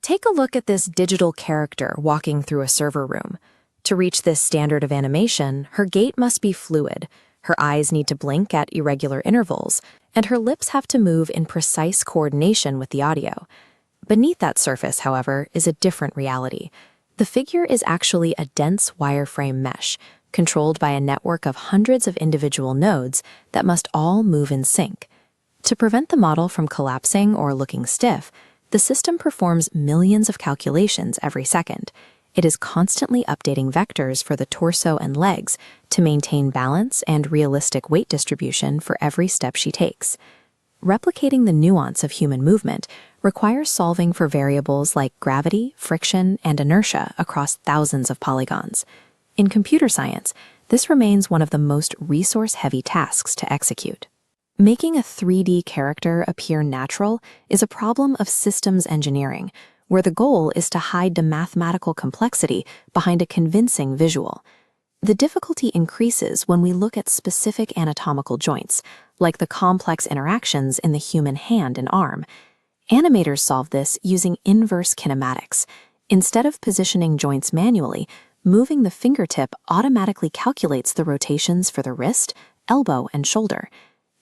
Take a look at this digital character walking through a server room. To reach this standard of animation, her gait must be fluid, her eyes need to blink at irregular intervals, and her lips have to move in precise coordination with the audio. Beneath that surface, however, is a different reality. The figure is actually a dense wireframe mesh, controlled by a network of hundreds of individual nodes that must all move in sync. To prevent the model from collapsing or looking stiff, the system performs millions of calculations every second. It is constantly updating vectors for the torso and legs to maintain balance and realistic weight distribution for every step she takes. Replicating the nuance of human movement requires solving for variables like gravity, friction, and inertia across thousands of polygons. In computer science, this remains one of the most resource-heavy tasks to execute. Making a 3D character appear natural is a problem of systems engineering, where the goal is to hide the mathematical complexity behind a convincing visual. The difficulty increases when we look at specific anatomical joints, like the complex interactions in the human hand and arm. Animators solve this using inverse kinematics. Instead of positioning joints manually, moving the fingertip automatically calculates the rotations for the wrist, elbow, and shoulder.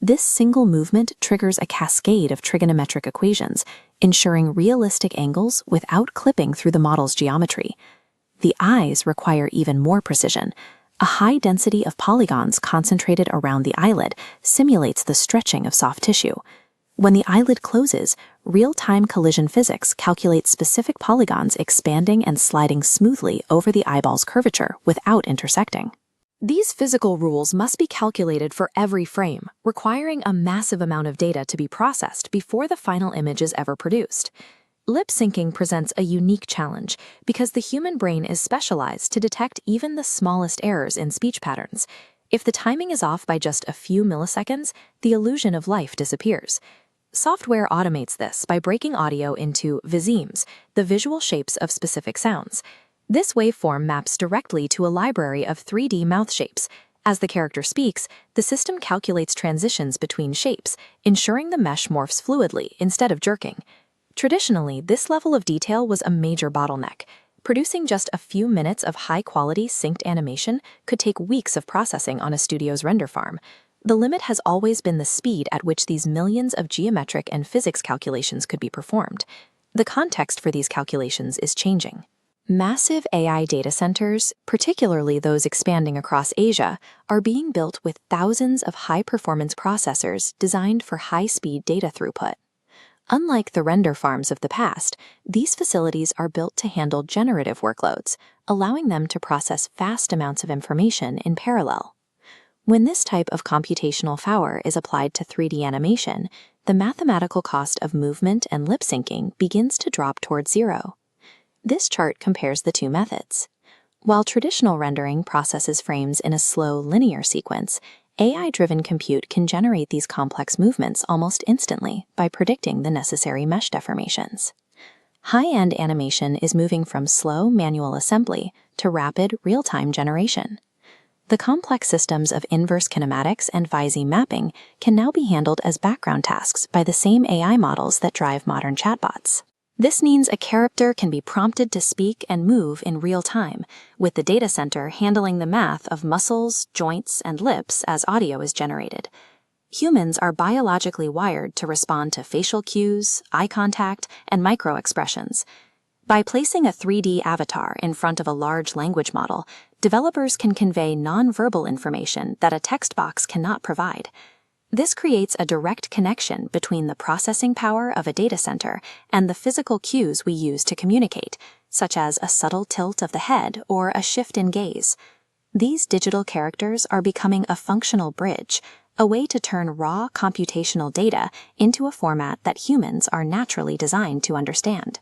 This single movement triggers a cascade of trigonometric equations, ensuring realistic angles without clipping through the model's geometry. The eyes require even more precision. A high density of polygons concentrated around the eyelid simulates the stretching of soft tissue. When the eyelid closes, real-time collision physics calculates specific polygons expanding and sliding smoothly over the eyeball's curvature without intersecting. These physical rules must be calculated for every frame, requiring a massive amount of data to be processed before the final image is ever produced. Lip syncing presents a unique challenge because the human brain is specialized to detect even the smallest errors in speech patterns. If the timing is off by just a few milliseconds, the illusion of life disappears. Software automates this by breaking audio into visemes, the visual shapes of specific sounds. This waveform maps directly to a library of 3D mouth shapes. As the character speaks, the system calculates transitions between shapes, ensuring the mesh morphs fluidly instead of jerking. Traditionally, this level of detail was a major bottleneck. Producing just a few minutes of high-quality synced animation could take weeks of processing on a studio's render farm. The limit has always been the speed at which these millions of geometric and physics calculations could be performed. The context for these calculations is changing. Massive AI data centers, particularly those expanding across Asia, are being built with thousands of high-performance processors designed for high-speed data throughput. Unlike the render farms of the past, these facilities are built to handle generative workloads, allowing them to process vast amounts of information in parallel. When this type of computational power is applied to 3D animation, the mathematical cost of movement and lip syncing begins to drop towards zero. This chart compares the two methods. While traditional rendering processes frames in a slow, linear sequence, AI-driven compute can generate these complex movements almost instantly by predicting the necessary mesh deformations. High-end animation is moving from slow manual assembly to rapid real-time generation. The complex systems of inverse kinematics and viseme mapping can now be handled as background tasks by the same AI models that drive modern chatbots. This means a character can be prompted to speak and move in real time, with the data center handling the math of muscles, joints, and lips as audio is generated. Humans are biologically wired to respond to facial cues, eye contact, and micro-expressions. By placing a 3D avatar in front of a large language model, developers can convey non-verbal information that a text box cannot provide. This creates a direct connection between the processing power of a data center and the physical cues we use to communicate, such as a subtle tilt of the head or a shift in gaze. These digital characters are becoming a functional bridge, a way to turn raw computational data into a format that humans are naturally designed to understand.